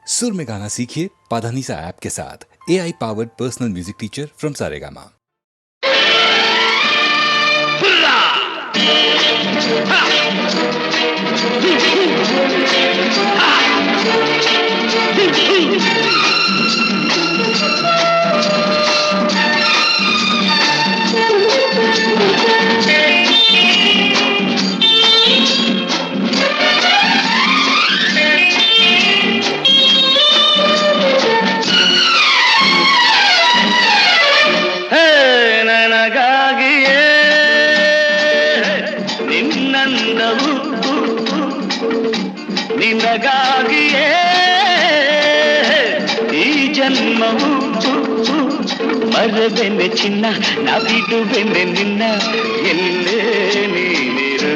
सुर में गाना सीखिए पाधानीसा ऐप के साथ। AI powered personal music teacher from Saregama. ನಿನಗಾಗಿಯೇ ಈ ಜನ್ಮವು ಮರಬೆನೆ ಚಿನ್ನ ನಾ ಬಿಡುವೆನೆ ನಿನ್ನ ಎಲ್ಲೇ ನೀನಿರು.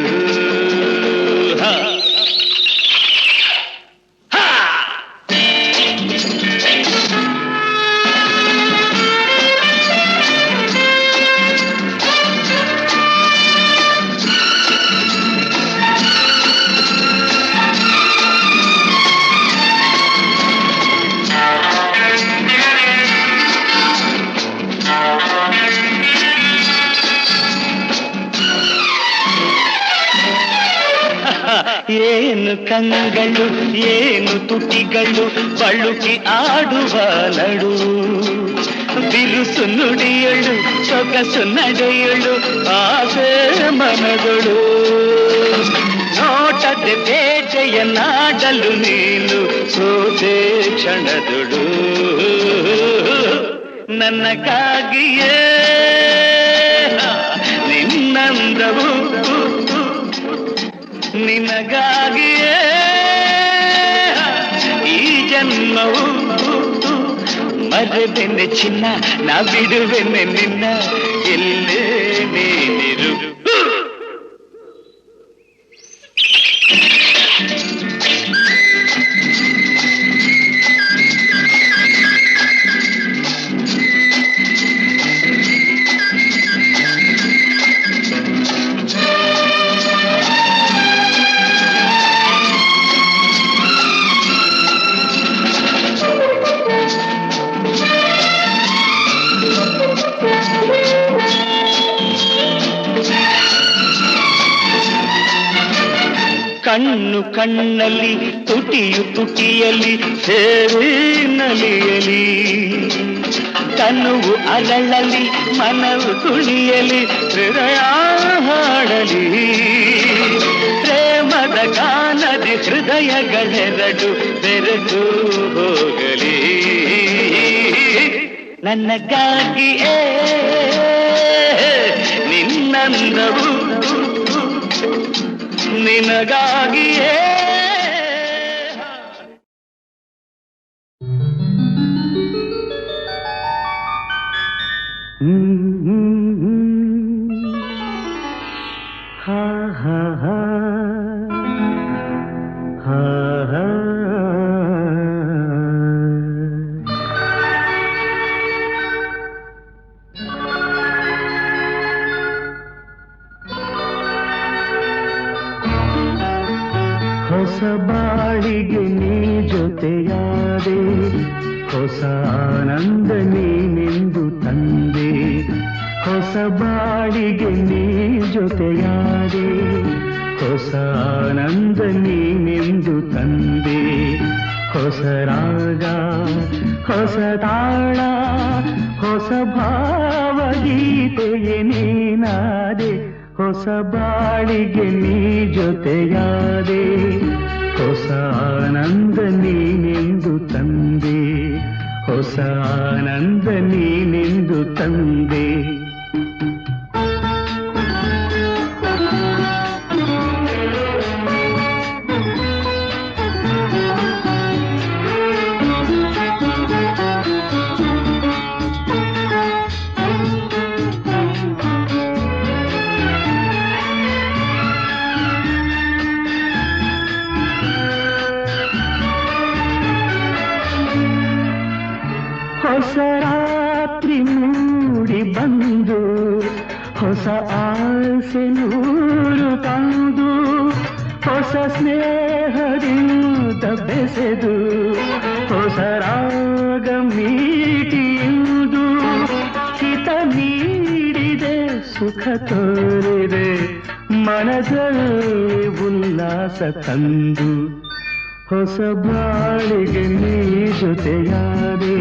ಏನು ಕಂಗಳು ಏನು ತುಟಿಗಳು ಬಳುಕಿ ಆಡುವ ನಡು, ಬಿರುಸು ನುಡಿಯಳು ಸೊಗಸು ನಡೆಯಳು ಆಸೆ ಮನಗಳು. ನೋಟದೆ ಬೇಟೆಯ ನಾಡಲು ನೀನು ಸೋತೆ ಕ್ಷಣದೊಳು. ನನಗಾಗಿಯೇ ನಿನ್ನಂದವು ನಿನಗಾಗಿಯೇ ಈ ಜನ್ಮವು ಮರಬೆನೆ ಚಿನ್ನ ನಾ ಬಿಡುವೆನೆ ನಿನ್ನ ಎಲ್ಲೇ ನೀನಿರು. ಕಣ್ಣು ಕಣ್ಣಲ್ಲಿ ತುಟಿಯು ತುಟಿಯಲ್ಲಿ ಸೇರಿ ನಲಿಯಲಿ, ತನುವು ಅರಳಲಿ ಮನವು ತುಳಿಯಲಿ ಹೃದಯ ಹಾಡಲಿ. ಪ್ರೇಮದ ಗಾನದಿ ಹೃದಯಗಳೆರಡು ಬೆರೆತು ಹೋಗಲಿ. ನನಗಾಗಿಯೇ ನಿನ್ನಂದವು ನಿನಗಾಗಿಯೇ. ಹಾ ಹಾ ಹಾ ಹಾ ಹಾ. ಹೊಸ ಬಾಳಿಗೆ ನೀ ಜೊತೆಯಾದೆ, ಹೊಸ ಆನಂದ ನೀನೆಂದು ತಂದೆ. ಹೊಸ ಬಾಳಿಗೆ ನೀ ಜೊತೆಯಾದೆ, ಹೊಸ ಆನಂದ ನೀನೆಂದು ತಂದೆ. ಹೊಸ ರಾಗ ಹೊಸ ತಾಳ ಹೊಸ ಭಾವಗೀತೆಯೇ ನೀನಾದೆ. ಹೊಸ ಬಾಳಿಗೆ ನೀ ಜೊತೆಯಾದೆ, ಹೊಸ ಆನಂದ ನೀನೆಂದು ತಂದೆ. ಹೊಸ ಆನಂದ ನೀನೆಂದು ತಂದೆ. ಹೊಸ ರಾತ್ರಿ ಮೂಡಿ ಬಂದು ಹೊಸ ಆಸೆ ನೂರು ತಂದು, ಹೊಸ ಸ್ನೇಹದಿಂದ ಬೆಸೆದು ಹೊಸರಾಗ ಮೀಟಿಯುವುದು ಹಿತ ನೀಡಿದೆ ಸುಖ ತೋರಿದೆ ಮನದಲ್ಲಿ ಉಲ್ಲಾಸ ತಂದು ಹೊಸ ಬಾಳಿಗೆ ನೀ ಜೊತೆಯಾದೆ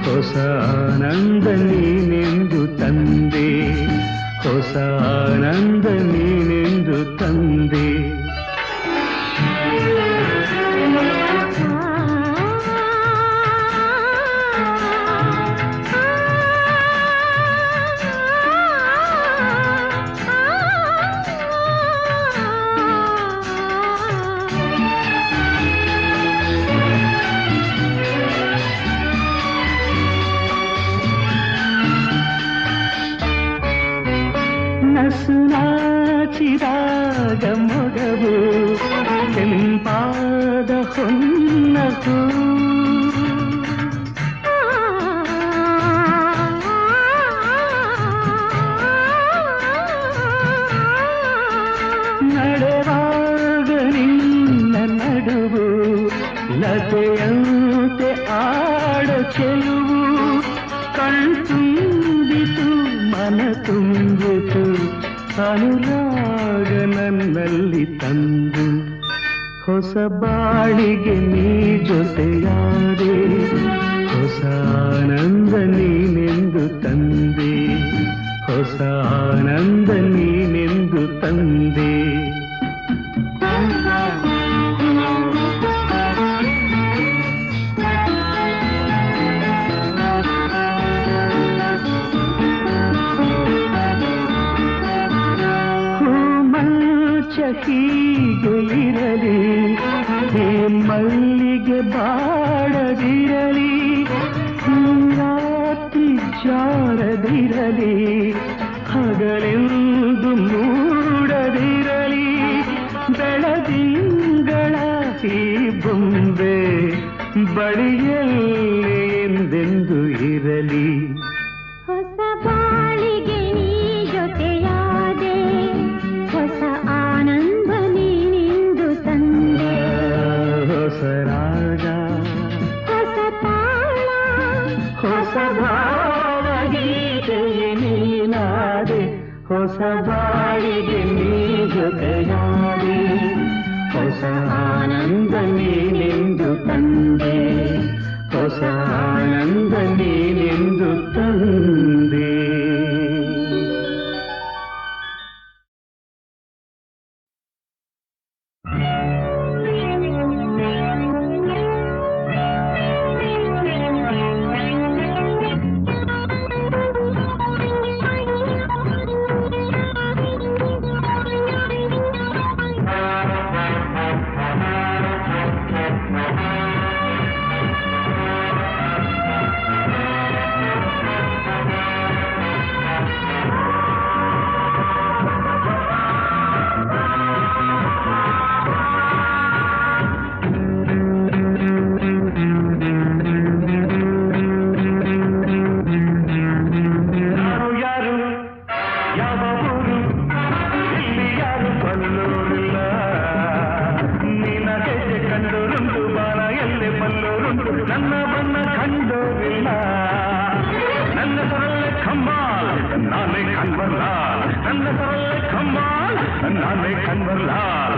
ಹೊಸ ಆನಂದ ನೀನೆಂದು ತಂದೆ ಹೊಸ ಆನಂದ ನೀನೆಂದು ತಂದೆ ನಾಚಿದಾಗ ಮೊಗವು ಕೆಂಪಾದ ಹೊನ್ನದು ನಡೆವಾಗ ನಿನ್ನ ನಡುವು ಲತೆಯಂತೆ ಆಡ ಚೆಲುವು ಕಣ್ತುಂಬಿತು ಮನ ತುಂಬಿತು ಅನುರಾಗ ನನ್ನಲ್ಲಿ ತಂದು ಹೊಸ ಬಾಳಿಗೆ ನೀ ಜೊತೆಯಾದೆ ಹೊಸ ಆನಂದ ನೀನೆಂದು ತಂದೆ ಹೊಸ ಆನಂದ ನೀನೆಂದು ತಂದೆ ಹೀಗೆ ಇರಲಿ ಹೇ ಮಲ್ಲಿಗೆ ಬಾಡದಿರಲಿ ರಾತ್ರಿ ಜಾರದಿರಲಿ ಹಗಲೆಂದು ಮೂಡದಿರಲಿ ಬೆಳದಿಂಗಳ ಈ ಬೊಂಬೆ ಬಳಿಯಲ್ಲಿ ಎಂದೆಂದು ಇರಲಿ ಹೊಸ ಬಾಳಿಗೆ ನೀ ಜೊತೆಯಾದೆ ಹೊಸ ಆನಂದ ನೀನೆಂದು ತಂದೆ ಹೊಸ ರಾಗ ಹೊಸ ತಾಳ ಹೊಸ ಭಾವಗೀತೆಯೇ ನೀನಾದೆ ಹೊಸ ಬಾಳಿಗೆ ನೀ ಜೊತೆಯಾದೆ ಹೊಸ ಆನಂದ ನೀನೆಂದು ತಂದೆ ಹೊಸ ಆನಂದ ನೀನೆಂದು ತಂದೆ ನಾನು ಯಾರು ಯಾವ ಊರು ಇಲ್ಲಿ ಯಾರು ಬಲ್ಲೋರಿಲ್ಲ ನೀನ ಹೆಜ್ಜೆ ಕಂಡೋರುಂಟು ಬಾಣ ಎಲ್ಲಿ ಬಲ್ಲೋರುಂಟು ನನ್ನ ಬಣ್ಣ ಕಂಡೋರಿಲ್ಲ ನನ್ನ ಸರಲ್ಲೇ ಕಮ್ಮಾಲ್ ನಾನೇ ಕನ್ವರ್ಲಾಲ್ ನನ್ನ ಸರಲ್ಲೇ ಕಮ್ಮಾಲ್ ನಾನೇ ಕನ್ವರ್ಲಾಲ್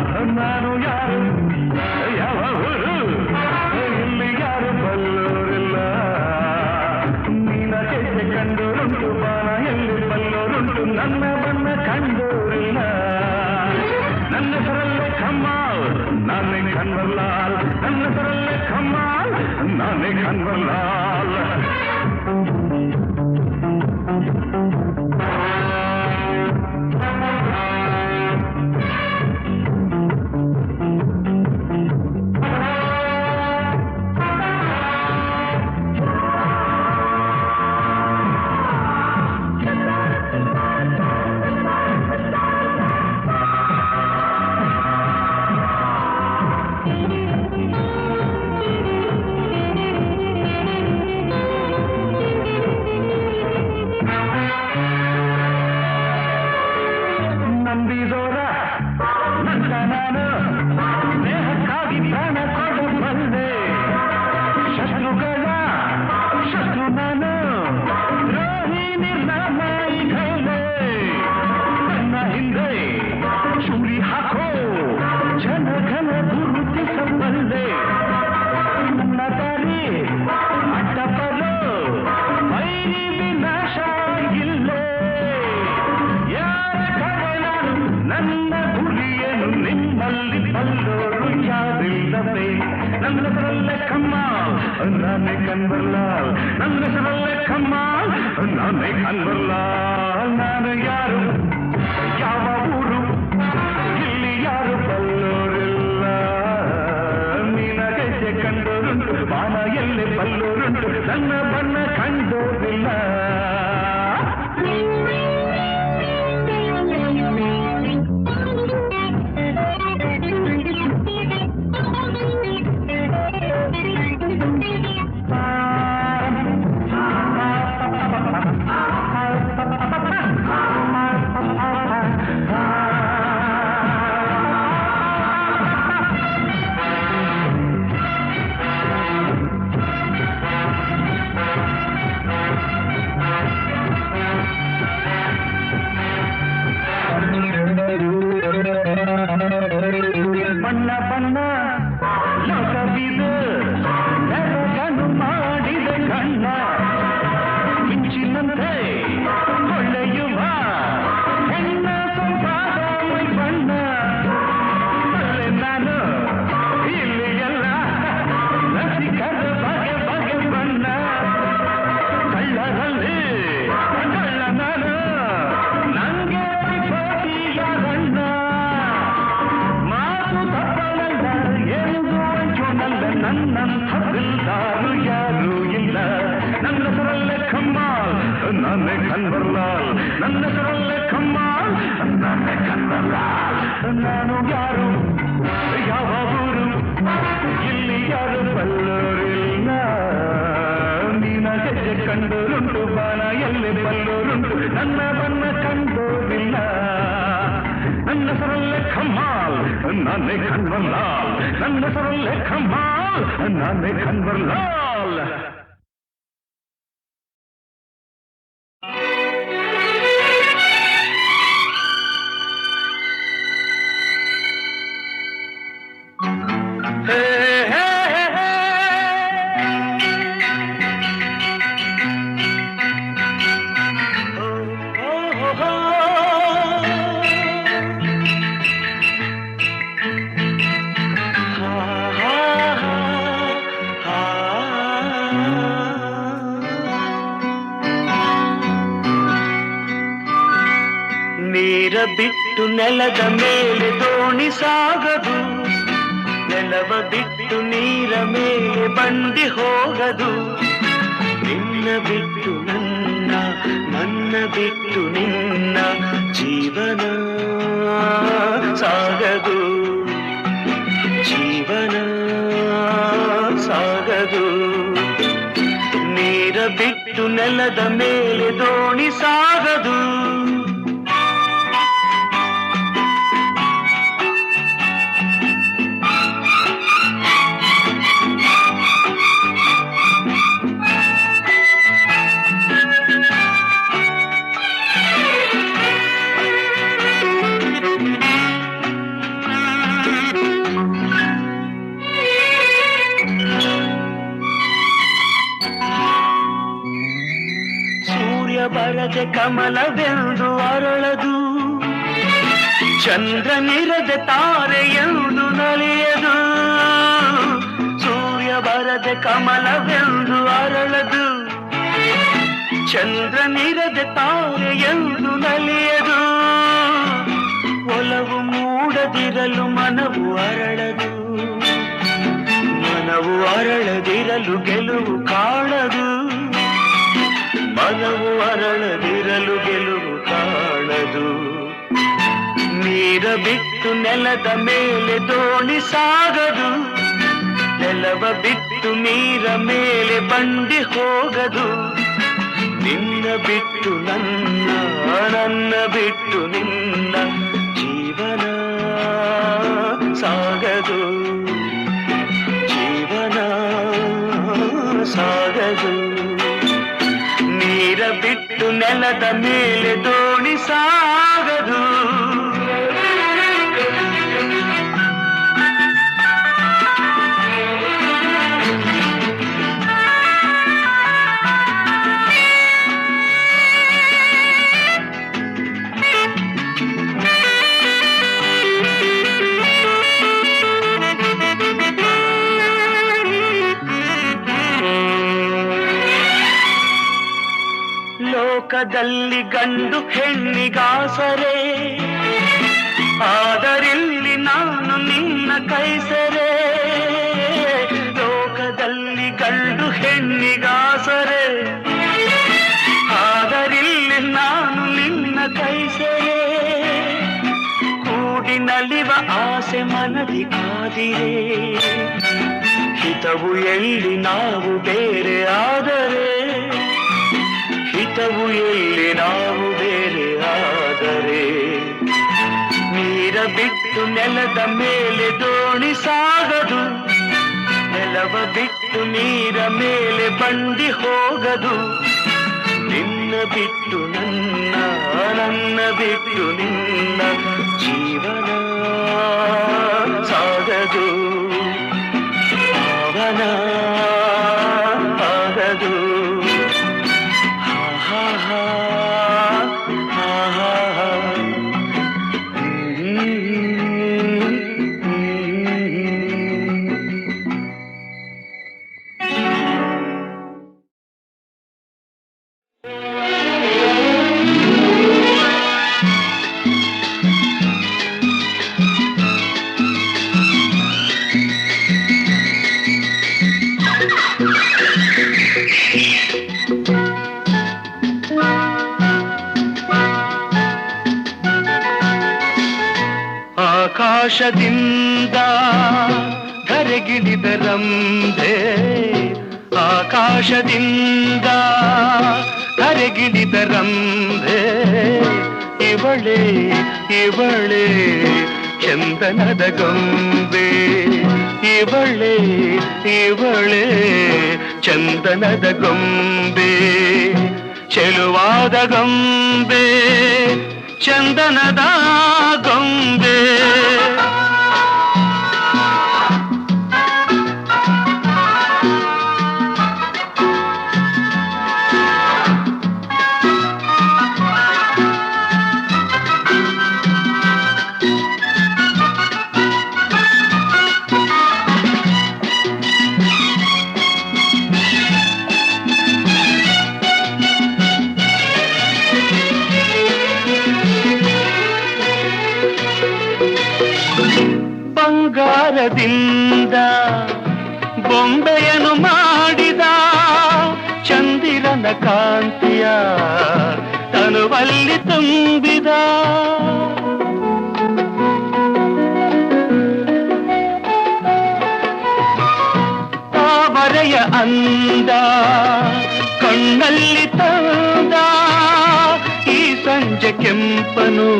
ಹೆಸರಲ್ಲೇ ಕಮ್ಮಾಲ್ ನಾನೇ ಕನ್ವರ್ಲಾಲ್ ನನ್ನ ಹೆಸರಲ್ಲೇ ಕಮ್ಮಾಲ್ ನಾನೇ ಕನ್ವರ್ಲಾಲ್ ನಾನು ಯಾರು ಯಾವ ಊರು ಇಲ್ಲಿ ಯಾರು ಬಲ್ಲೋರಿಲ್ಲ ನಿನಗೆ ಕಂಡೋರುಂಟು ಬಾನ ಎಲ್ಲಿ ಬಲ್ಲೋರುಂಟು ನನ್ನ ಬಣ್ಣ ಕಂಡೋರಿಲ್ಲ ಬಣ್ಣ ಬಣ್ಣ ಲೋಕವಿದು ನೆರಗನು ಮಾಡಿದ ಕಣ್ಣ ಮಿಂಚಿನಂತೆ ಹೊಳೆಯುವ ಹೆಣ್ಣ ಸೊಂಪಾದ ಮೈ ಬಣ್ಣ ಅಲ್ಲೇ ನಾನು ಇಲ್ಲಿ ಎಲ್ಲ ರಸಿಕರ ಬಗೆ ಬಗೆ ಬಣ್ಣ ಕಳ್ಳರಲ್ಲಿ ಕಳ್ಳ ನಾನು ನಂಗೆ ವಿಭೂತಿಯ ಬಣ್ಣ ನನ್ನಂಥದಿಲ್ದಾರು ಯಾರೂ ಇಲ್ಲ ನನ್ನ ಹೆಸರಲ್ಲೇ ಕಮ್ಮಾಲ್ ನಾನೇ ಕನ್ವರ್ಲಾಲ್ ನನ್ನ ಹೆಸರಲ್ಲೇ ಕಮ್ಮಾಲ್ ನಾನೇ ಕನ್ವರ್ಲಾಲ್ ನಾನು ಯಾರು ಯಾವ ಊರು ಇಲ್ಲಿ ಯಾರು ಬಲ್ಲೋರಿಲ್ಲ ನಿನಗೆ ಕಂಡೋರುಂಟು ಬಾಣ ಎಲ್ಲಿ ಬಲ್ಲೋರುಂಟು ನನ್ನ ಬಣ್ಣ ಕಂಡೋರಿಲ್ಲ ನನ್ನ ಹೆಸರಲ್ಲೇ ಕಮ್ಮಾಲ್ ನಾನೇ ಕನ್ವರ್ಲಾಲ್ ನನ್ನ ಹೆಸರಲ್ಲೇ ಕಮ್ಮಾಲ್ ನಾನೇ ಕನ್ವರ್ಲಾಲ್ ನೀರ ಬಿಟ್ಟು ನೆಲದ ಮೇಲೆ ದೋಣಿ ಸಾಗದು ನೆಲವ ಬಿಟ್ಟು ನೀರ ಮೇಲೆ ಬಂಡಿ ಹೋಗದು ನಿನ್ನ ಬಿಟ್ಟು ನನ್ನ ನನ್ನ ಬಿಟ್ಟು ನಿನ್ನ ಜೀವನ ಸಾಗದು ಜೀವನ ಸಾಗದು ನೀರ ಬಿಟ್ಟು ನೆಲದ ಮೇಲೆ ದೋಣಿ ಸಾಗದು ಬರದೆ ಕಮಲವೆಂದು ಅರಳದು ಚಂದ್ರನಿರದೆ ತಾರೆಯೆಂದು ನಲಿಯದು ಸೂರ್ಯ ಬರದೆ ಕಮಲವೆಂದು ಅರಳದು ಚಂದ್ರನಿರದೆ ತಾರೆಯೆಂದು ನಲಿಯದು ಒಲವು ಮೂಡದಿರಲು ಮನವು ಅರಳದು ಮನವು ಅರಳದಿರಲು ಗೆಲುವು ಕಾಣದು ಮನವು ಅರಳದಿರಲು ಗೆಲುವು ಕಾಣದು ನೀರ ಬಿಟ್ಟು ನೆಲದ ಮೇಲೆ ದೋಣಿ ಸಾಗದು ನೆಲವ ಬಿಟ್ಟು ನೀರ ಮೇಲೆ ಬಂಡಿ ಹೋಗದು ನಿನ್ನ ಬಿಟ್ಟು ನನ್ನ ನನ್ನ ಬಿಟ್ಟು ನಿನ್ನ ಜೀವನ ಸಾಗದು ಜೀವನ ಸಾಗದು ನೀರ ಬಿಟ್ಟು ನೆಲದ ಮೇಲೆ ದೋಣಿ ಸಾಗದು ಲೋಕದಲ್ಲಿ ಗಂಡು ಹೆಣ್ಣಿಗಾಸರೆ, ಆದರಿಲ್ಲಿ ನಾನು ನಿನ್ನ ಕೈಸರೆ. ಲೋಕದಲ್ಲಿ ಗಂಡು ಹೆಣ್ಣಿಗಾಸರೆ, ಆದರಿಲ್ಲಿ ನಾನು ನಿನ್ನ ಕೈಸರೆ. ಕೂಡಿನಲಿವ ಆಸೆ ಮನದಿ ಕಾದಿರೆ, ಹಿತವು ಎಲ್ಲಿ ನಾವು ಬೇರೆ ಆದರೆ, ಹಿತವು ಎಲ್ಲಿ ನಾವು ಬೇರೆ ಆದರೆ. ನೀರ ಬಿಟ್ಟು ನೆಲದ ಮೇಲೆ ದೋಣಿ ಸಾಗದು, ನೆಲವ ಬಿಟ್ಟು ನೀರ ಮೇಲೆ ಬಂಡಿ ಹೋಗದು. ನಿನ್ನ ಬಿಟ್ಟು ನನ್ನ, ನನ್ನ ಬಿಟ್ಟು ನಿನ್ನ ಜೀವನ ಸಾಗದು, ಪಾವನ ಆಗದು. ಹಾ ಹಾ ಹಾ ಹಾ ಹಾ. ಆಕಾಶದಿಂದ ಧರೆಗಿಳಿದ ರಂಭೆ, ಆಕಾಶದಿಂದ ಧರೆಗಿಳಿದ ರಂಭೆ. ಇವಳೇ ಇವಳೇ ಚಂದನದ ಗೊಂಬೆ, ಇವಳೇ ಇವಳೇ ಚಂದನದ ಗೊಂಬೆ. ಚೆಲುವಾದ ಗೊಂಬೆ, ಚಂದನದ ಗೊಂಬೆ. ಬಂಗಾರದಿಂದ ಬೊಂಬೆಯನ್ನು ಮಾಡಿದ, ಚಂದಿರನ ಕಾಂತಿಯ ತನುವಲ್ಲಿ ತುಂಬಿದ. ತಾವರೆಯ ಅಂದ ಕಣ್ಣಲ್ಲಿ ತಂದ, ಈ ಸಂಜೆ ಕೆಂಪನು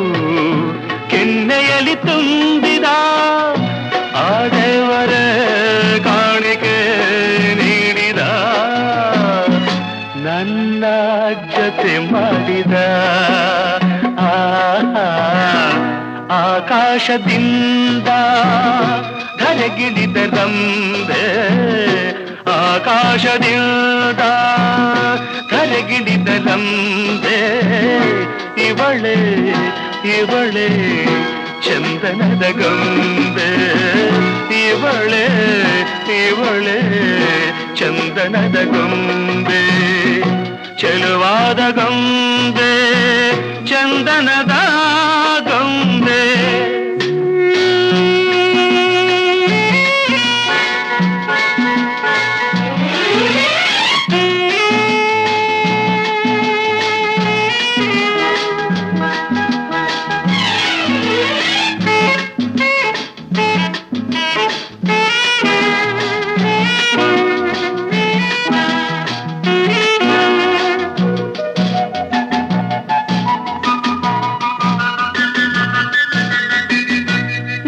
ಕೆನ್ನೆಯಲ್ಲಿ ತುಂಬಿದ. ಆದೇವರ ಕಾಣಿಕೆ ನೀಡಿದ, ನನ್ನ ಜೊತೆ ಮಾಡಿದ. ಆಕಾಶದಿಂದ ಧರೆಗಿಳಿದ ರಂಭೆ, ಆಕಾಶದಿಂದ ಧರೆಗಿಳಿದ ರಂಭೆ. ಇವಳೇ ಇವಳೇ ಚಂದನದ ಗೊಂಬೆ, ಇವಳೇ ಇವಳೇ ಚಂದನದ ಗೊಂಬೆ. ಚೆಲುವಾದ ಗೊಂಬೆ, ಚಂದನದ ಗೊಂಬೆ.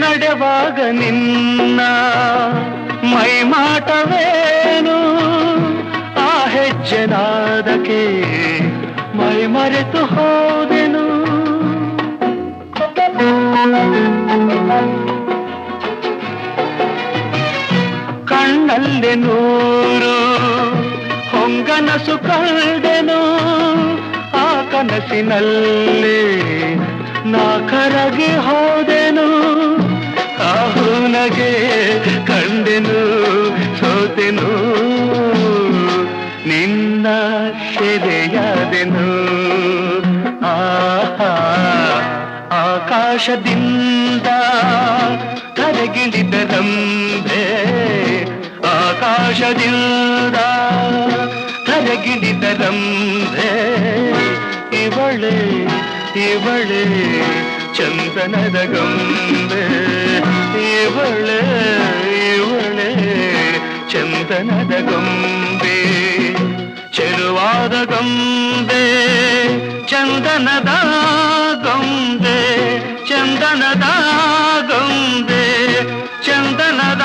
ನಡೆವಾಗ ನಿನ್ನ ಮೈಮಾಟವೇನು, ಆ ಹೆಜ್ಜೆನಾದಕ್ಕೆ ಮೈ ಮರೆತು ಹೋದೆನು. ಕಣ್ಣಲ್ಲಿ ನೂರು ಹೊಂಗನಸು ಕಂಡೆನು, ಆ ಕನಸಿನಲ್ಲಿ ನಾ ಕರಗಿ ಹೋದೆನು. ಆಹುನಗೆ ಕಂಡೆನು, ಸೋತೆನು, ನಿನ್ನ ಸೆರೆಯಾದೆನು. ಆಹಾ ಆಕಾಶದಿಂದ ಕರಗಿಳಿದ ರಂಬೆ ಆಕಾಶದಿಂದ ಕರಗಿಳಿದ ರಂಬೆ ಇವಳೆ ಇವಳೆ ಚಂದನದ ಗೊಂಬೆ ಇವಳೆ ಇವಳೆ ಚಂದನದ ಗೊಂಬೆ ಚೆಲುವಾದ ಗೊಂಬೆ ಚಂದನದ ಗೊಂಬೆ ಚಂದನದ ಗೊಂಬೆ ಚಂದನದ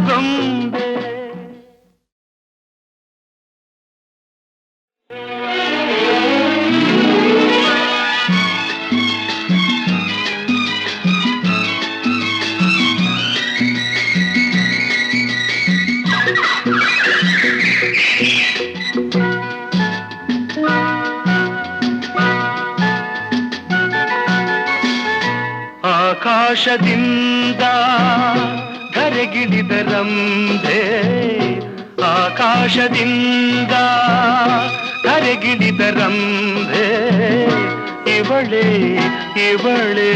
ಗೊಂಬೆ ಆಕಾಶದಿಂದ ಧರೆಗಿಳಿದ ರಂಬೆ ಆಕಾಶದಿಂದ ಧರೆಗಿಳಿದ ರಂಬೆ ಇವಳೆ ಇವಳೆ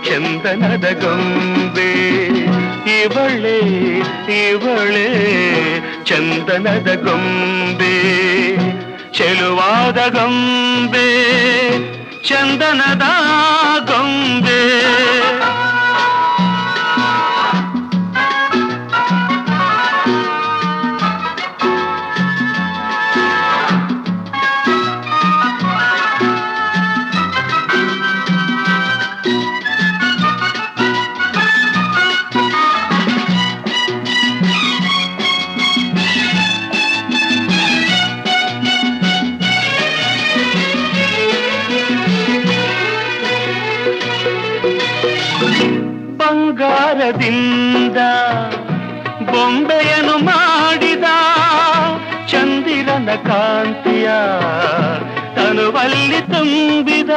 ಚಂದನದ ಗೊಂಬೆ ಇವಳೆ ಇವಳೆ ಚಂದನದ ಗೊಂಬೆ ಚೆಲುವಾದ ಗೊಂಬೆ ಚಂದನದ ಗೊಂಬೆ ಬಂಗಾರದಿಂದ ಬೊಂಬೆಯನ್ನು ಮಾಡಿದ ಚಂದಿರನ ಕಾಂತಿಯ ತನುವಲ್ಲಿ ತುಂಬಿದ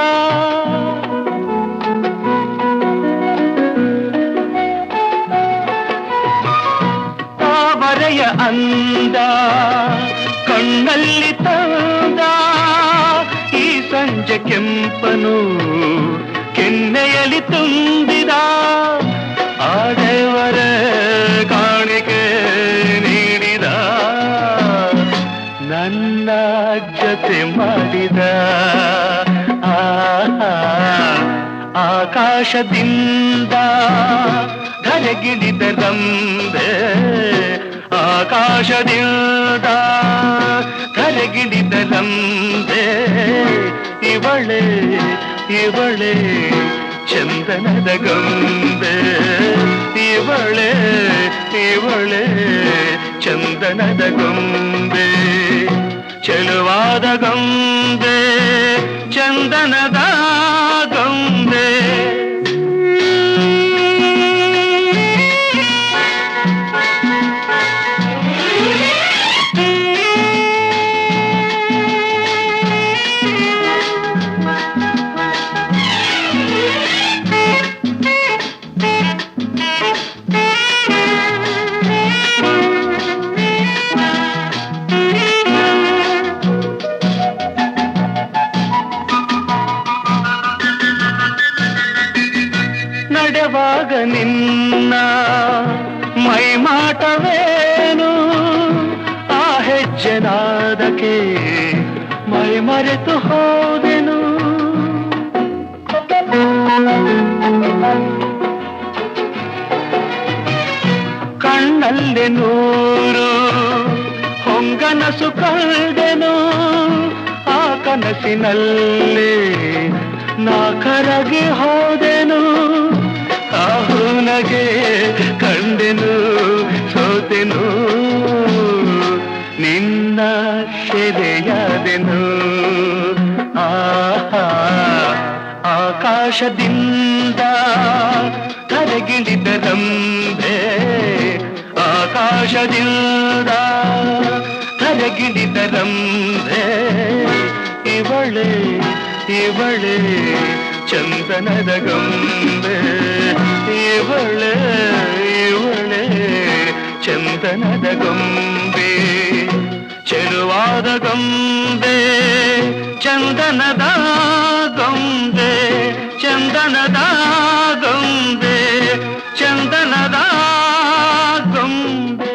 ತಾವರೆಯ ಅಂದ ಕಣ್ಣಲ್ಲಿ ತಂದ ಈ ಸಂಜೆ ಕೆಂಪನು ಕೆನ್ನೆಯಲ್ಲಿ ತುಂಬಿದ ಆ ದೇವರ ಕಾಣಿಕೆ ನೀಡಿದ ನನ್ನ ಜೊತೆ ಮಾಡಿದ ಆಕಾಶದಿಂದ ಧರೆಗಿಳಿದ ರಂಬೆ ಆಕಾಶದಿಂದ ಧರೆಗಿಳಿದ ರಂಬೆ ಇವಳೆ ಇವಳೆ ಚಂದನದ ಗೊಂಬೆ ಇವಳೆ ಇವಳೆ ಚಂದನದ ಗೊಂಬೆ ಚೆಲುವಾದ ಗೊಂಬೆ ಚಂದನದ ಗೊಂಬೆ ನಡೆವಾಗ ನಿನ್ನ ಮೈಮಾಟವೇನು ಆ ಹೆಜ್ಜೆನಾದಕ್ಕೆ ಮೈ ಮರೆತು ಹೋದೆನು ಕಣ್ಣಲ್ಲಿ ನೂರು ಹೊಂಗನಸು ಕಂಡೆನು ಆ ಕನಸಿನಲ್ಲಿ ನಾ ಕರಗಿ ಹೋದೆನು ಆಹುನಗೆ ಕಂಡೆನು ಸೋತೆನು ನಿನ್ನ ಸೆರೆಯಾದೆನು ಆಕಾಶದಿಂದ ಕರಗಿಳಿದ ರಂಬೆ ಆಕಾಶದಿಂದ ಕರಗಿಳಿದ ರಂಬೆ ಇವಳೆ ಇವಳೆ ಚಂದನದ ಗೊಂಬೆ ಇವಳೆ ಇವಳೆ ಚಂದನದ ಗೊಂಬೆ ಚೆಲುವಾ ಚಂದನದ ಗೊಂಬೆ ಚಂದನದ ಗೊಂಬೆ ಚಂದನದ ಗೊಂಬೆ ಚಂದನದ ಗೊಂಬೆ.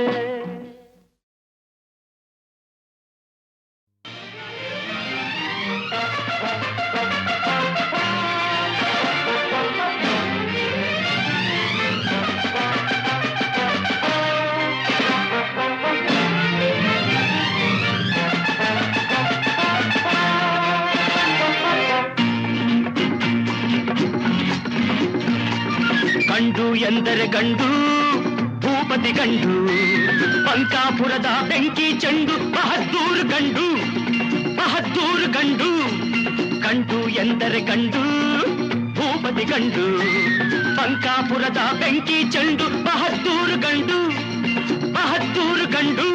ಗಂಡು ಎಂದರೆ ಗಂಡು ಭೂಪತಿ ಗಂಡು ಪಂಕಾಪುರದ ಬೆಂಕಿ ಚೆಂಡು ಬಹದ್ದೂರು ಗಂಡು ಬಹದ್ದೂರು ಗಂಡು. ಗಂಡು ಎಂದರೆ ಗಂಡು ಭೂಪತಿ ಗಂಡು ಪಂಕಾಪುರದ ಬೆಂಕಿ ಚೆಂಡು ಬಹದ್ದೂರು ಗಂಡು ಬಹದ್ದೂರು ಗಂಡು.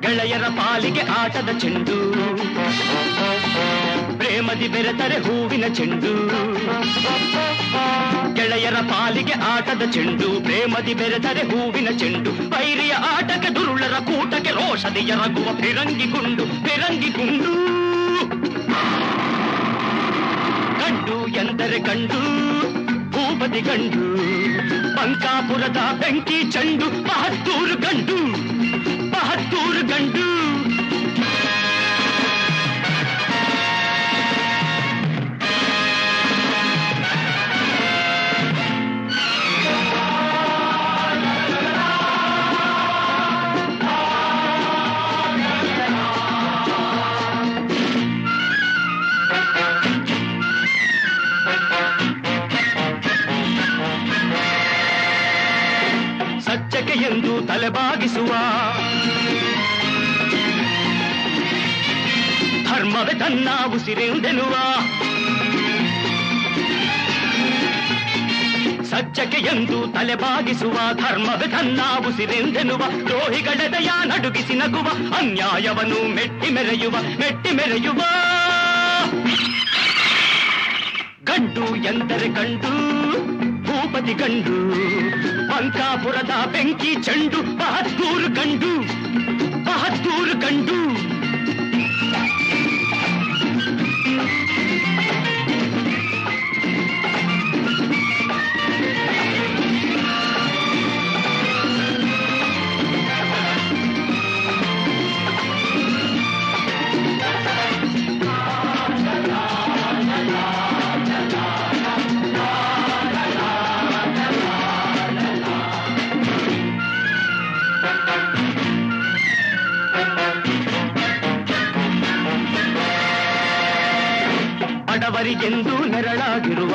ಗೆಳೆಯರ ಪಾಲಿಗೆ ಆಟದ ಚೆಂಡು ಪ್ರೇಮದಿ ಬೆರೆತರೆ ಹೂವಿನ ಚೆಂಡು. ಗೆಳೆಯರ ಪಾಲಿಗೆ ಆಟದ ಚೆಂಡು ಪ್ರೇಮದಿ ಬೆರೆತರೆ ಹೂವಿನ ಚೆಂಡು. ವೈರಿಯ ಆಟಕ್ಕೆ ದುರುಳರ ಕೂಟಕ್ಕೆ ರೋಷದಿ ಎರಗುವ ಫಿರಂಗಿ ಗುಂಡು ಫಿರಂಗಿ ಗುಂಡು. ಗಂಡು ಎಂದರೆ ಗಂಡು ಭೂಪತಿ ಗಂಡು ಪಂಕಾಪುರದ ಬೆಂಕಿ ಚೆಂಡು ಬಹದ್ದೂರು ಗಂಡು ಬಹದ್ದೂರು ಗಂಡು. ಸಜ್ಜಕೆ ಎಂದು ತಲೆಬಾಗಿಸುವ ಧರ್ಮವೇ ತನ್ನ ಉಸಿರೆಂದೆನುವ. ಸಜ್ಜಕೆ ಎಂದು ತಲೆಬಾಗಿಸುವ ಧರ್ಮವೇ ತನ್ನ ಉಸಿರೆಂದೆನುವ. ದ್ರೋಹಿಗಳೆದೆಯ ನಡುಗಿಸಿ ನಗುವ ಅನ್ಯಾಯವನ್ನು ಮೆಟ್ಟಿ ಮೆರೆಯುವ ಮೆಟ್ಟಿ ಮೆರೆಯುವ. ಗಂಡು ಎಂದರೆ ಗಂಡು ಭೂಪತಿ ಗಂಡು ಪಂಕಾಪುರದ ಬೆಂಕಿ ಚೆಂಡು ಬಹದ್ದೂರು ಗಂಡು ಬಹದ್ದೂರು ಗಂಡು. ಬಡವರಿಗೆಂದು ನೆರಳಾಗಿರುವ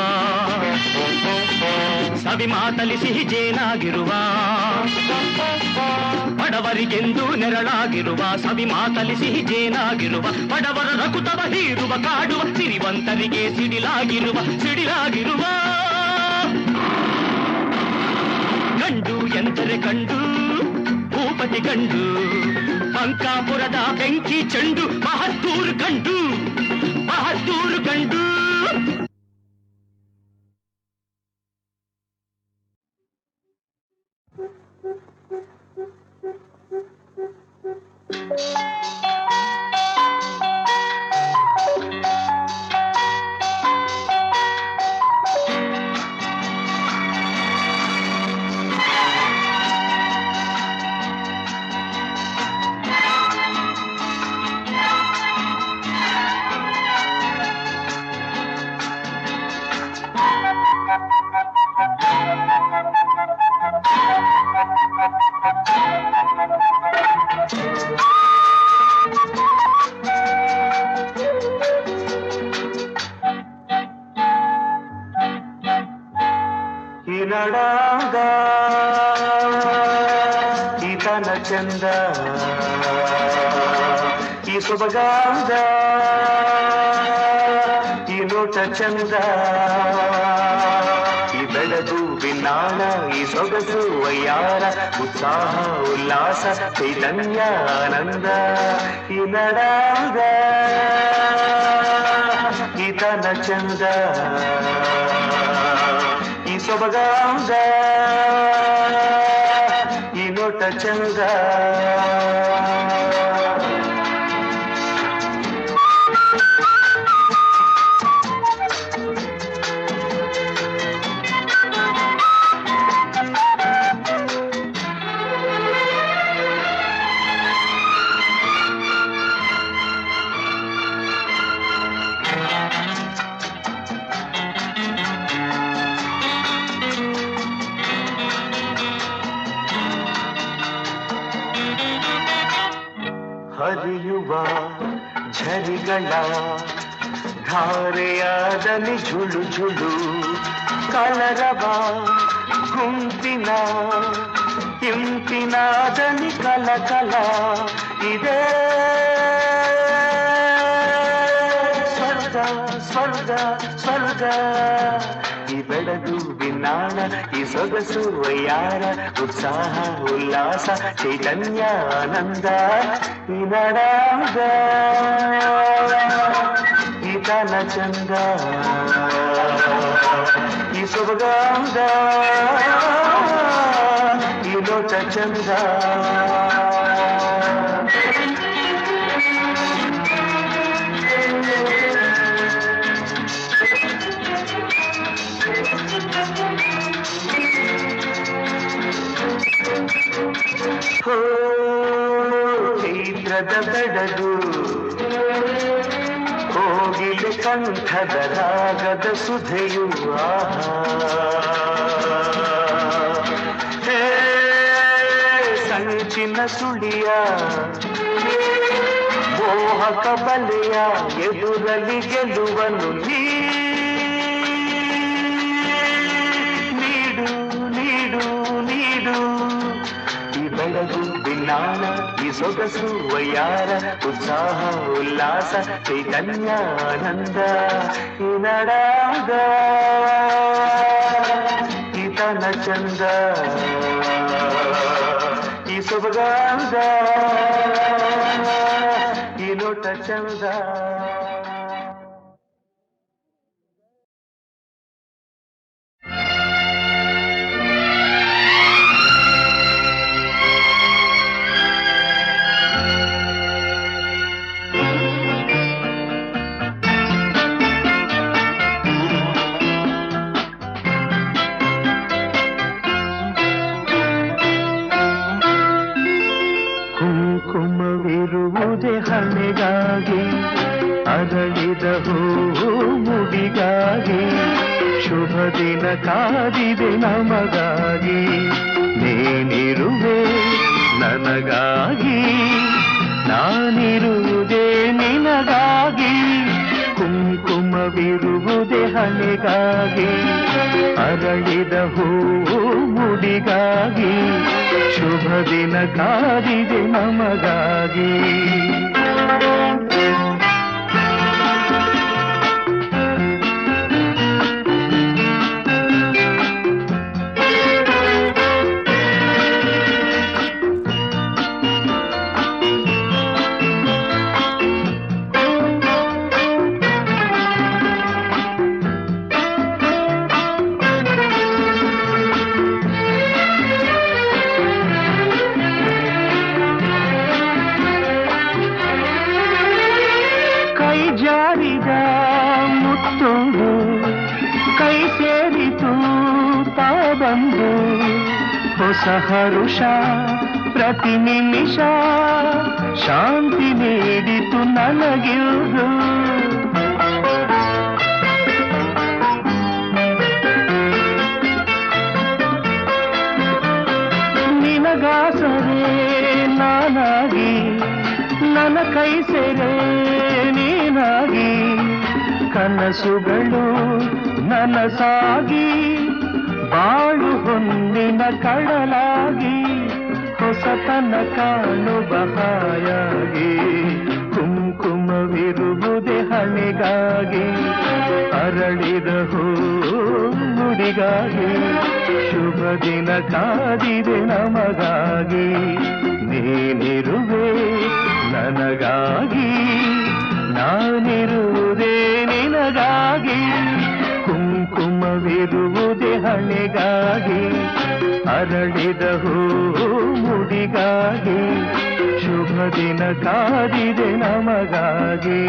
ಸವಿ ಮಾತಲಿ ಸಿಹಿ ಜೇನಾಗಿರುವ. ಬಡವರಿಗೆಂದು ನೆರಳಾಗಿರುವ ಸವಿ ಮಾತಲಿ ಸಿಹಿ ಜೇನಾಗಿರುವ. ಬಡವರ ರಕುತವ ಹೀರುವ ಕಾಡುವ ಸಿರಿವಂತರಿಗೆ ಸಿಡಿಲಾಗಿರುವ ಸಿಡಿಲಾಗಿರುವ. ಗಂಡು ಎಂದರೆ ಗಂಡು ಭೂಪತಿ ಗಂಡು ಪಂಕಾಪುರದ ಬೆಂಕಿ ಚೆಂಡು ಬಹದ್ದೂರು ಗಂಡು ಬಹದ್ದೂರು ಗಂಡು. ಚಂದ ಈ ಸೊಬಗಾದ ಈ ನೋಟ ಚಂದ ಈ ಬೆಳಗು ಬಿನ್ನಾಣ ಈ ಸೊಗಸು ವಯ್ಯಾರ ಉತ್ಸಾಹ ಉಲ್ಲಾಸ ಚೈತನ್ಯ ಆನಂದ ಈ ನಡಾದ ಈ ತನ ಚಂದ ಈ ಸೊಬಗಾದ ಈ ನೋಟ ಚಂದ ಹರಿಯುವ ಝರಿಗಳ ಧಾರೆಯಾದಲ್ಲಿ ಝುಳು ಝುಳು ಕಲರವ ಗುಂಪಿನ ಇಂಪಿನಾದಲ್ಲಿ ಕಲ ಕಲ ಇದೆ ಸ್ವರ್ಗ ಸ್ವರ್ಗ ಸ್ವರ್ಗ ಈ ಬೆಳಗು ಬಿನ್ನಾಣ ಈ ಸೊಗಸು ವಯ್ಯಾರ ಉತ್ಸಾಹ ಉಲ್ಲಾಸ ಚೈತನ್ಯ ಆನಂದ ಈ ನಡಾದ ಈ ತನ ಚಂದ ಈ ಸೊಬಗಾದ ಈ ನೋಟ ಚಂದ ಚೈತ್ರದ ಬೆಡಗು ಹೋಗಿಲೆ ಕಂಠದ ರಾಗದ ಸುಧೆಯು ಹೇ ಸಂಚಿನ ಸುಳಿಯ ಮೋಹಕ ಬಲೆಯ ಎದುರಲ್ಲಿ ಗೆಲುವನು ನೀಡು ನೀಡು ನೀಡು ಈ ಬೆಳಗು ಬಿನ್ನಾಣ ಈ ಸೊಗಸು ವಯ್ಯಾರ ಉತ್ಸಾಹ ಉಲ್ಲಾಸ ಚೈತನ್ಯ ಆನಂದ ಈ ನಡಾದ ಈ ತನ ಚಂದ ಈ ಸೊಬಗಾದ ಈ ನೋಟ ಚಂದ ಕುಂಕುಮವಿರುವುದೇ ಹಣೆಗಾಗಿ ಅರಳಿದ ಹೂವು ಮುಡಿಗಾಗಿ ಶುಭ ದಿನ ಕಾದಿದೆ ನಮಗಾಗಿ ನೀನಿರುವೆ ನನಗಾಗಿ ನಾನಿರುವುದೇ ನಿನಗಾಗಿ ಕುಂಕುಮವಿರುವುದೇ ಹಣೆಗಾಗಿ ಅರಳಿದ ಹೂವು ಮುಡಿಗಾಗಿ ಶುಭ ದಿನ ಕಾದಿದೆ ನಮಗಾಗಿ ಹೊಸ ಹರುಷ ಪ್ರತಿ ನಿಮಿಷ ಶಾಂತಿ ನೀಡಿತು ನನಗಿರುವುದು ನಿನಗಾಸರೆ ನಾನಾಗಿ ನನ್ನ ಕೈ ಸೆರೆ ನೀನಾಗಿ ಕನಸುಗಳು ನನಸಾಗಿ ಬಾಳು ಹೊನ್ನಿನ ಕಡಲಾಗಿ ಹೊಸತನ ಕಾಣುವ ಹಾಯಾಗಿ ಕುಂಕುಮವಿರುವುದೇ ಹಣೆಗಾಗಿ ಅರಳಿದ ಹೂ ನುಡಿಗಾಗಿ ಶುಭ ದಿನ ಕಾದಿದೆ ನಮಗಾಗಿ ನೀನಿರುವೆ ನನಗಾಗಿ ನಾನಿರುವುದೇ ನಿನಗಾಗಿ ಕುಂಕುಮವಿರುವುದೇ ಹಣೆಗಾಗಿ ಅರಳಿದ ಹೂ ಮುಡಿಗಾಗಿ ಶುಭ ದಿನ ಕಾದಿದೆ ನಮಗಾಗಿ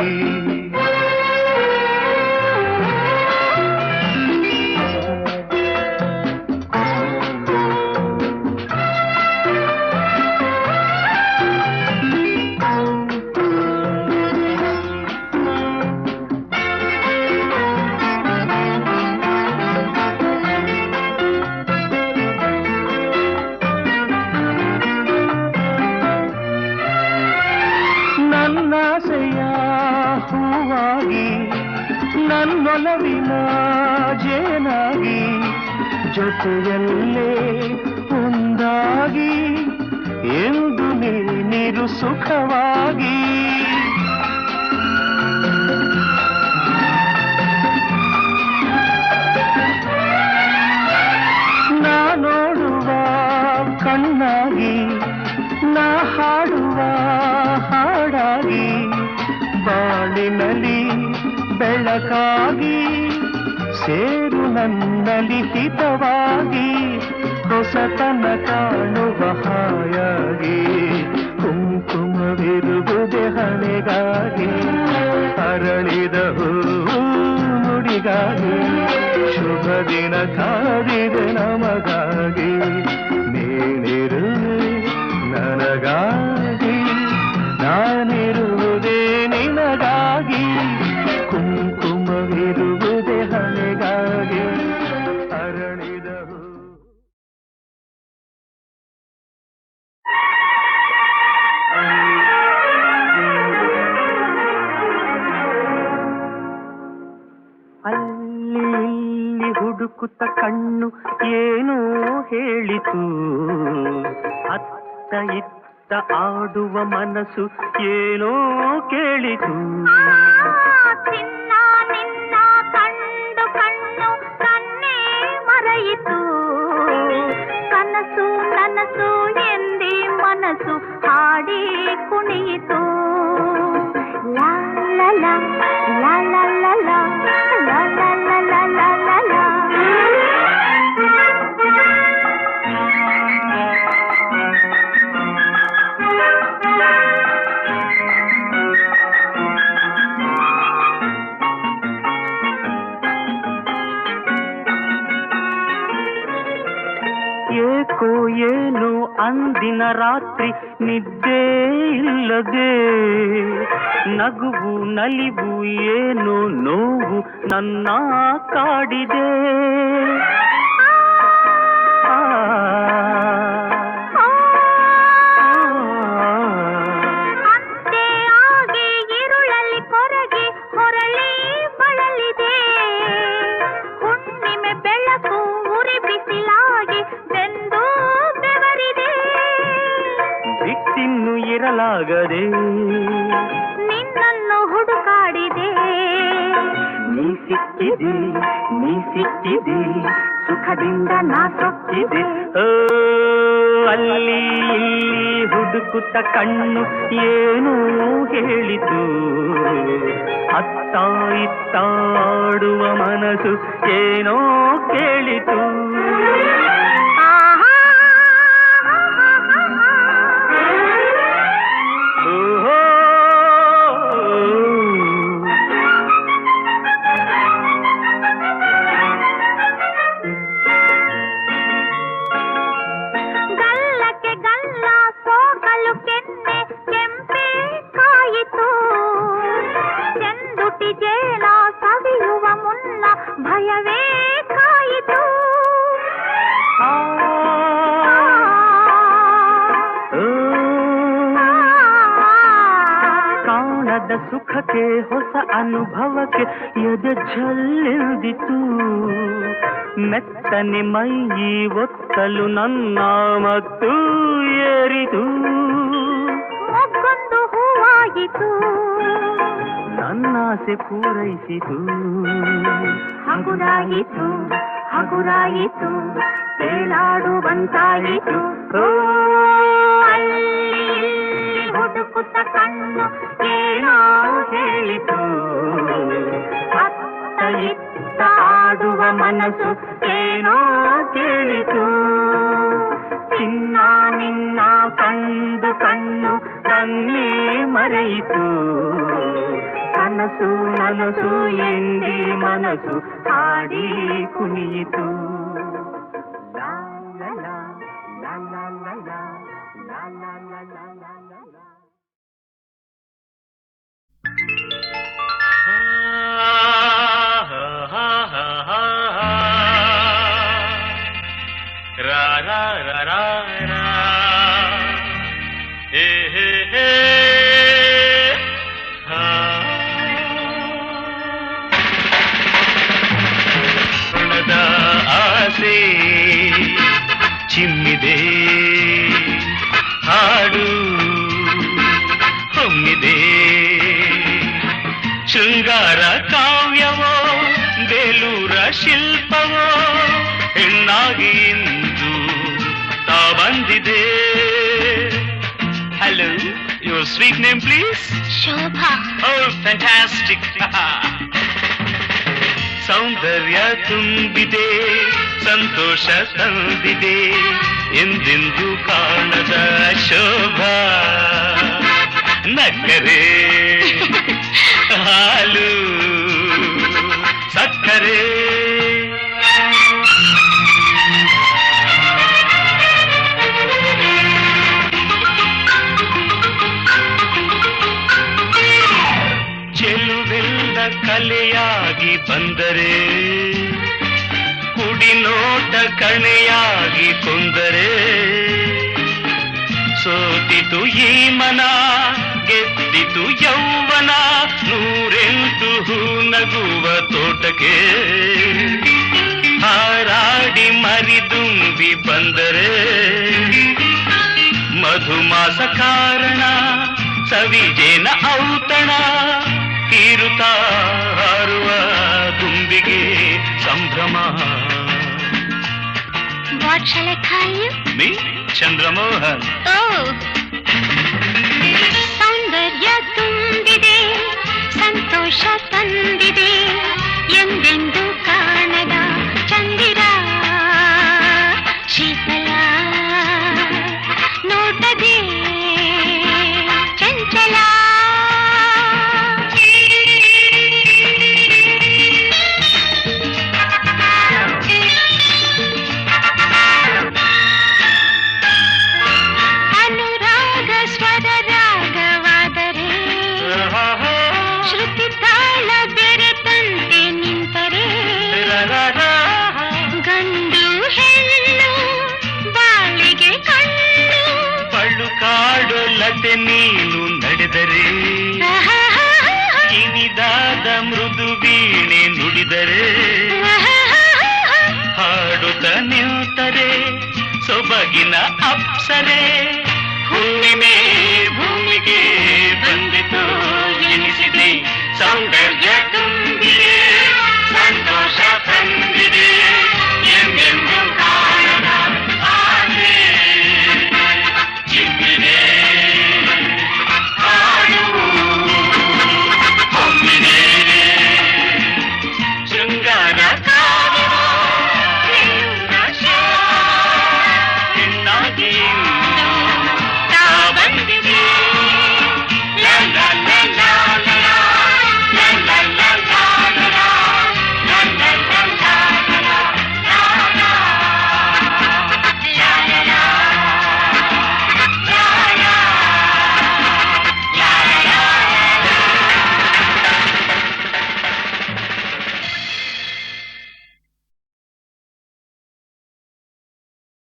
ನನ್ನಾಸೆಯ ಹೂವಾಗಿ ನನ್ನೊಲವಿನ ಜೇನಾಗಿ ಜೊತೆಯಲ್ಲೇ ಒಂದಾಗಿ ಎಂದು ನೀರು ಸುಖವಾಗಿ ನಾ ನೋಡುವ ಕಣ್ಣಾಗಿ ನಾ ಹಾಡುವ ಹಾಡಾಗಿ ಬಾಳಿನಲ್ಲಿ ಬೆಳಕಾಗಿ ಸೇರು ನನ್ನಲ್ಲಿ ಹಿತವಾಗಿ ಹೊಸತನ ಕಾಣುವ ಹಾಯಾಗಿ ಕುಂಕುಮವಿರುವುದೇ ಹಣೆಗಾಗಿ ಅರಳಿದ ಹೂ ನುಡಿಗಾಗಿ ಶುಭ ದಿನ ಕಾದಿದೆ ನಮಗಾಗಿ ನೀನಿರುವೆ ನನಗಾಗಿ ನಾನಿರುವುದೇ ನಿನಗಾಗಿ ಕುಂಕುಮವಿರುವುದೇ ಹಣೆಗಾಗಿ ಅರಳಿದ ಹೂ ಅಲ್ಲಿ ಇಲ್ಲಿ ಹುಡುಕುತ್ತ ಕಣ್ಣು ಏನೋ ಹೇಳಿತು ಅತ್ತ ಇತ್ತ ಆಡುವ ಮನಸ್ಸು ಏನೋ ಕೇಳಿತು ಚಿನ್ನ ನಿನ್ನ ಕಂಡು ಕಣ್ಣು ಕಣ್ಣೇ ಮರೆಯಿತು ಕನಸು ನನಸು ಎಂದಿ ಮನಸ್ಸು ಹಾಡಿ ಕುಣಿಯಿತು ಲಾ ಲಾ ಲಾ ಲಾ ಲಾ ಲಾ ಲಾ ಲಾ ಲಾ ಲಾ ಲಾ ಲಾ ಲಾ ಏಕೋ ಏನು ಅಂದಿನ ರಾತ್ರಿ ನಿದ್ದೆ ಇಲ್ಲದೆ ನಗುವು ನಲಿವು ಏನು ನೋವು ನನ್ನ ಕಾಡಿದೆ ಅಂತೆ ಆಗಿ ಇರುಳಲ್ಲಿ ಕೊರಗಿ ಹೊರಳಿ ಬಳಲಿದೆ ಹುಣ್ಣಿಮೆ ಬೆಳಕು ಉರಿ ಬಿಸಿಲಾಗಿ ಬೆಂದು ಬೆವರಿದೆ ಬಿಟ್ಟಿನ್ನು ಇರಲಾಗದೆ ನಿನ್ನನ್ನು ಹುಡುಕಾಡಿದೆ ನೀ ಸಿಕ್ಕಿದೆ ಸುಖದಿಂದ ನಾ ಸೊಕ್ಕಿದೆ ಅಲ್ಲಿ ಇಲ್ಲಿ ಹುಡುಕುತ್ತ ಕಣ್ಣು ಏನೋ ಹೇಳಿತು ಅತ್ತ ಇತ್ತ ಆಡುವ ಮನಸ್ಸು ಏನೋ ಕೇಳಿತು ಭಯವೇ ಕಾಯಿತು ಕಾಣದ ಸುಖಕ್ಕೆ ಹೊಸ ಅನುಭವಕ್ಕೆ ಎದೆ ಝಲ್ಲೆಂದಿತು ಮೆತ್ತನೆ ಮೈ ಒತ್ತ ಸುತ್ತಲೂ ನನ್ನ ಮತ್ತು ಏರಿತು, ಮೊಗ್ಗೊಂದು ಹೂವಾಯಿತು, ನನ್ನಾಸೆ ಪೂರೈಸಿತು. ಹಗುರಾಯಿತು ಹಗುರಾಯಿತು, ತೇಲಾಡುವಂತಾಯಿತು. ಓ ಅಲ್ಲಿ ಹುಡುಕುತ್ತ ಕಣ್ಣು ಏನೋ ಹೇಳಿತು, ಅತ್ತ ಇತ್ತ ಆಡುವ ಮನಸ್ಸು ಏನೋ ಕೇಳಿತು. ಚಿನ್ನ ನಿನ್ನ ಕಂಡು ಕಣ್ಣು ಕಣ್ಣೇ ಮರೆಯಿತು, ಕನಸು ನನಸು ಎಂದೇ ಮನಸ್ಸು ಹಾಡಿ ಕುಣಿಯಿತು. ಲಾ ಲಾ ಲಾ ಲಾ ಲಾ ಲಾ ಲಾ ಲಾ ಲಾ ಲಾ ಲಾ ಲಾ ಲಾ ಲಾ. ರಾ ರಾ ರಾ ರಾ ರಾ ಹೇ ಹೇ ಹೇ ಪ್ರಣದ ಆಸೆ ಚಿಮ್ಮಿದೆ, ಹಾಡು ಹೊಮ್ಮಿದೆ. ಶೃಂಗಾರ ಕಾವ್ಯವೋ ಬೇಲೂರ ಶಿಲ್ಪವೋ ಹೆಣ್ಣಾಗಿ ಇಂದು ತಾ ಬಂದಿದೆ. Hello, your sweet name please? Shobha. Oh fantastic. ಸೌಂದರ್ಯ ತುಂಬಿದೆ, ಸಂತೋಷ ತಂದಿದೆ, ಎಂದೆಂದು ಕಾಣದ ಶೋಭಾ. ನಕ್ಕರೆ ಹಾಲು ಸಕ್ಕರೆ. ಚೆಲುವೆಲ್ಲ ಕಲೆಯಾಗಿ ಬಂದರೆ, ಕುಡಿನೋಟ ಕಣೆಯಾಗಿ ಕೊಂದರೆ, ಸೋತಿತು ಈ ಮನ ಗೆದ್ದಿತು ಯೌವನ, ನೂರೆಂಟು ಹೂ ನಗುವ ತೋಟಕ್ಕೆ. ಹಾರಾಡಿ ಮರಿದುಂಬಿ ಬಂದರೆ, ಮಧುಮಾಸ ಕಾರಣ ಸವಿಜೇನ ಔತಣ, ತೀರುತ್ತಾ ಹಾರುವ ದುಂಬಿಗೆ ಸಂಭ್ರಮ. What shall I call you? Me, Chandramohan. Oh. ಸೌಂದರ್ಯ ತುಂಬಿದೆ, ಸಂತೋಷ ತಂದಿದೆ, ಎಂದೆಂದು ಕಾಣದ ಚಂದಿರ ಶೀತಲ ನೋಟದೆ ಚಂಚಲ. ಅನುರಾಗ ಸ್ವರ ರಾಗವಾದರೆ, ಶ್ರುತಿ ತಾಳ ಬೆರೆತಂತೆ ನಿಂತರೆ, ಗಂಡು ಹೆಣ್ಣು ಬಾಳಿಗೆ ಕಣ್ಣು. ಪಳ್ಳು ಕಾಡು ಲತೆ ನೀನು ನಡೆದರೆ, ಕಿನಿದಾದ ಮೃದು ವೀಣೆ ನುಡಿದರೆ, ಹಾಡುತ್ತ ನಿಂತರೆ ಸೊಬಗಿನ ಅಪ್ಸರೆ. ಹುಣ್ಣಿಮೆ ಭೂಮಿಗೆ ಬಂದಿತು ಎನಿಸಿದೆ, ಸೌಂದರ್ಯ ತುಂಬಿದೆ, ಸಂತೋಷ ತಂದಿದೆ, ಎಂದೆಂದು